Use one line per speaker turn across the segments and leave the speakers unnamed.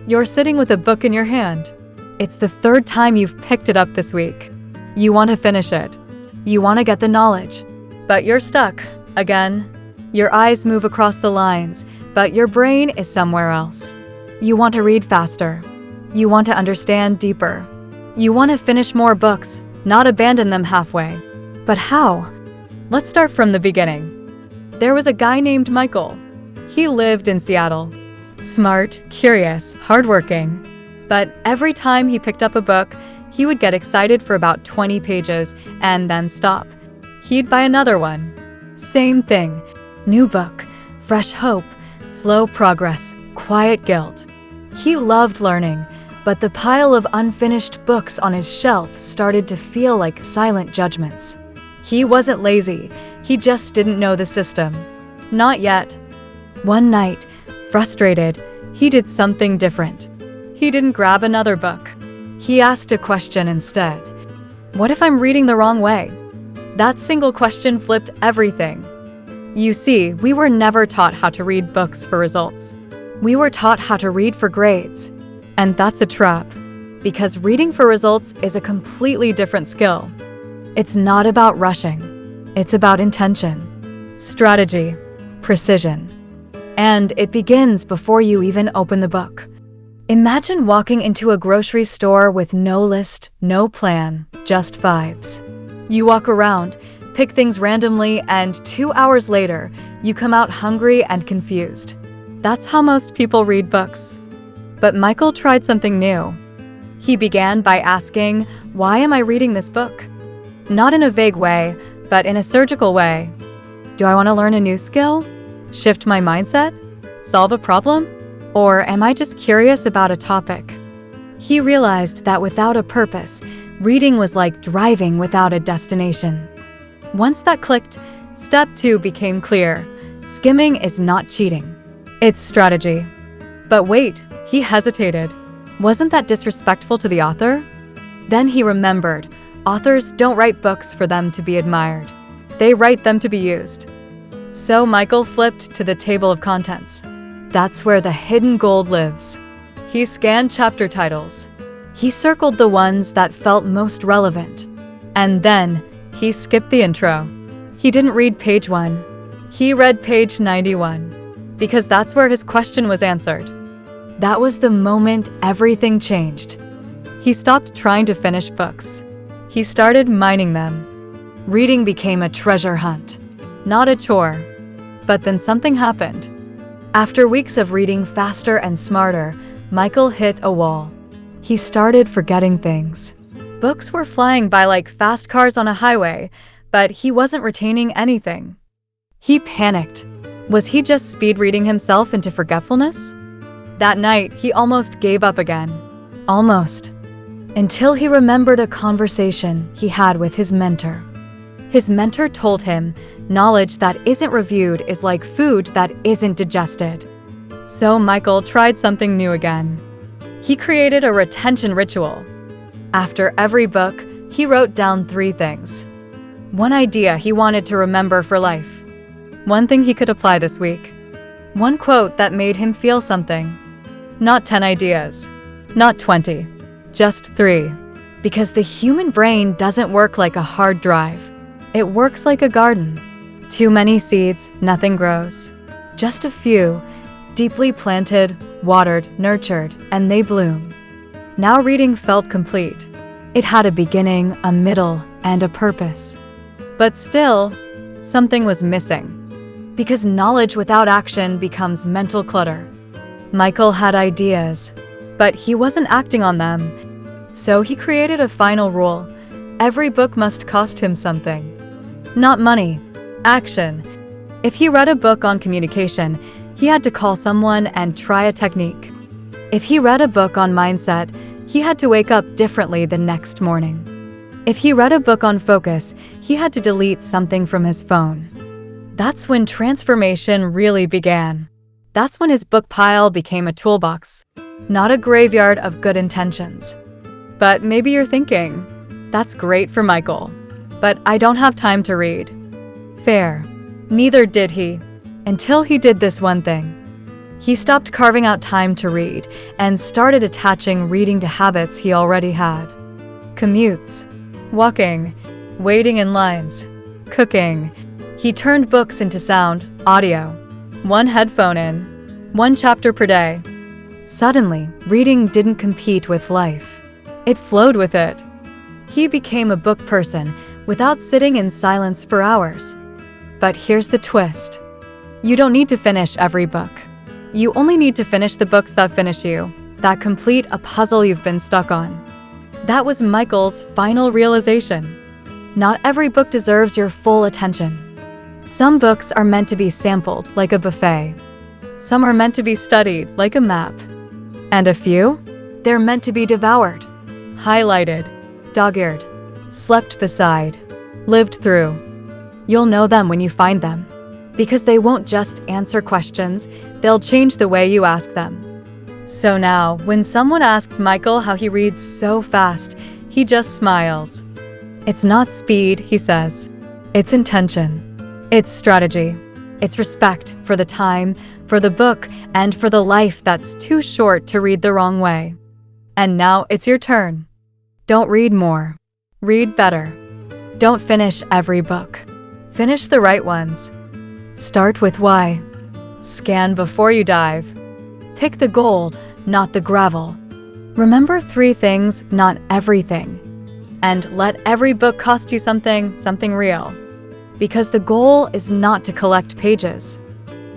You're sitting with a book in your hand. It's the third time you've picked it up this week. You want to finish it. You want to get the knowledge. But you're stuck, again. Your eyes move across the lines, but your brain is somewhere else. You want to read faster. You want to understand deeper. You want to finish more books, not abandon them halfway. But how? Let's start from the beginning. There was a guy named Michael. He lived in Seattle. Smart, curious, hardworking. But every time he picked up a book, he would get excited for about 20 pages and then stop. He'd buy another one. Same thing. New book, fresh hope, slow progress, quiet guilt. He loved learning, but the pile of unfinished books on his shelf started to feel like silent judgments. He wasn't lazy, he just didn't know the system. Not yet. One night, frustrated, he did something different. He didn't grab another book. He asked a question instead. What if I'm reading the wrong way? That single question flipped everything. You see, we were never taught how to read books for results. We were taught how to read for grades. And that's a trap, because reading for results is a completely different skill. It's not about rushing. It's about intention, strategy, precision. And it begins before you even open the book. Imagine walking into a grocery store with no list, no plan, just vibes. You walk around, pick things randomly, and 2 hours later, you come out hungry and confused. That's how most people read books. But Michael tried something new. He began by asking, why am I reading this book? Not in a vague way, but in a surgical way. Do I want to learn a new skill? Shift my mindset? Solve a problem? Or am I just curious about a topic? He realized that without a purpose, reading was like driving without a destination. Once that clicked, step 2 became clear. Skimming is not cheating. It's strategy. But wait, he hesitated. Wasn't that disrespectful to the author? Then he remembered, authors don't write books for them to be admired. They write them to be used. So Michael flipped to the table of contents. That's where the hidden gold lives. He scanned chapter titles. He circled the ones that felt most relevant. And then he skipped the intro. He didn't read page 1. He read page 91, because that's where his question was answered. That was the moment everything changed. He stopped trying to finish books. He started mining them. Reading became a treasure hunt, not a chore. But then something happened. After weeks of reading faster and smarter, Michael hit a wall. He started forgetting things. Books were flying by like fast cars on a highway, but he wasn't retaining anything. He panicked. Was he just speed reading himself into forgetfulness? That night, he almost gave up again. Almost. Until he remembered a conversation he had with his mentor. His mentor told him, knowledge that isn't reviewed is like food that isn't digested. So Michael tried something new again. He created a retention ritual. After every book, he wrote down 3 things. One idea he wanted to remember for life. One thing he could apply this week. One quote that made him feel something. Not 10 ideas. Not 20. Just 3. Because the human brain doesn't work like a hard drive. It works like a garden. Too many seeds, nothing grows. Just a few, deeply planted, watered, nurtured, and they bloom. Now reading felt complete. It had a beginning, a middle, and a purpose. But still, something was missing. Because knowledge without action becomes mental clutter. Michael had ideas, but he wasn't acting on them. So he created a final rule. Every book must cost him something. Not money, action. If he read a book on communication, he had to call someone and try a technique. If he read a book on mindset, he had to wake up differently the next morning. If he read a book on focus, he had to delete something from his phone. That's when transformation really began. That's when his book pile became a toolbox, not a graveyard of good intentions. But maybe you're thinking, that's great for Michael, but I don't have time to read. Fair. Neither did he, until he did this one thing. He stopped carving out time to read and started attaching reading to habits he already had. Commutes, walking, waiting in lines, cooking. He turned books into sound, audio. One headphone in, one chapter per day. Suddenly, reading didn't compete with life. It flowed with it. He became a book person without sitting in silence for hours. But here's the twist. You don't need to finish every book. You only need to finish the books that finish you, that complete a puzzle you've been stuck on. That was Michael's final realization. Not every book deserves your full attention. Some books are meant to be sampled like a buffet. Some are meant to be studied like a map. And a few? They're meant to be devoured, highlighted, dog-eared, slept beside, lived through. You'll know them when you find them, because they won't just answer questions, they'll change the way you ask them. So now, when someone asks Michael how he reads so fast, he just smiles. It's not speed, he says. It's intention. It's strategy. It's respect for the time, for the book, and for the life that's too short to read the wrong way. And now it's your turn. Don't read more. Read better. Don't finish every book. Finish the right ones. Start with why. Scan before you dive. Pick the gold, not the gravel. Remember 3 things, not everything. And let every book cost you something real. Because the goal is not to collect pages.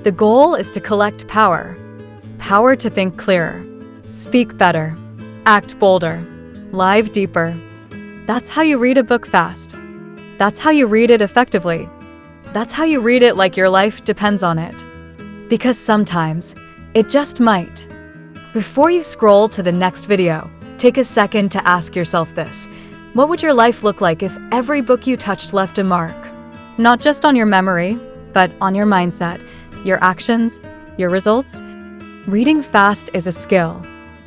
The goal is to collect power. Power to think clearer, speak better, act bolder, live deeper. That's how you read a book fast. That's how you read it effectively. That's how you read it like your life depends on it. Because sometimes, it just might. Before you scroll to the next video, take a second to ask yourself this. What would your life look like if every book you touched left a mark? Not just on your memory, but on your mindset, your actions, your results. Reading fast is a skill.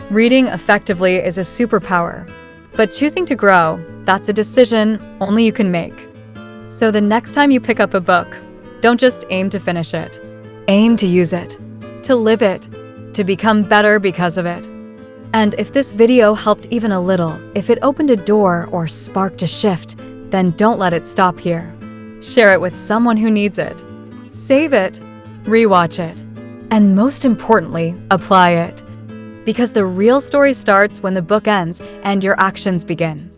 Reading effectively is a superpower. But choosing to grow, that's a decision only you can make. So the next time you pick up a book, don't just aim to finish it. Aim to use it, to live it, to become better because of it. And if this video helped even a little, if it opened a door or sparked a shift, then don't let it stop here. Share it with someone who needs it. Save it, rewatch it, and most importantly, apply it. Because the real story starts when the book ends and your actions begin.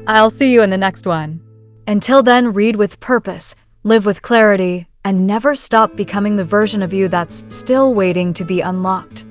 I'll see you in the next one. Until then, read with purpose, live with clarity, and never stop becoming the version of you that's still waiting to be unlocked.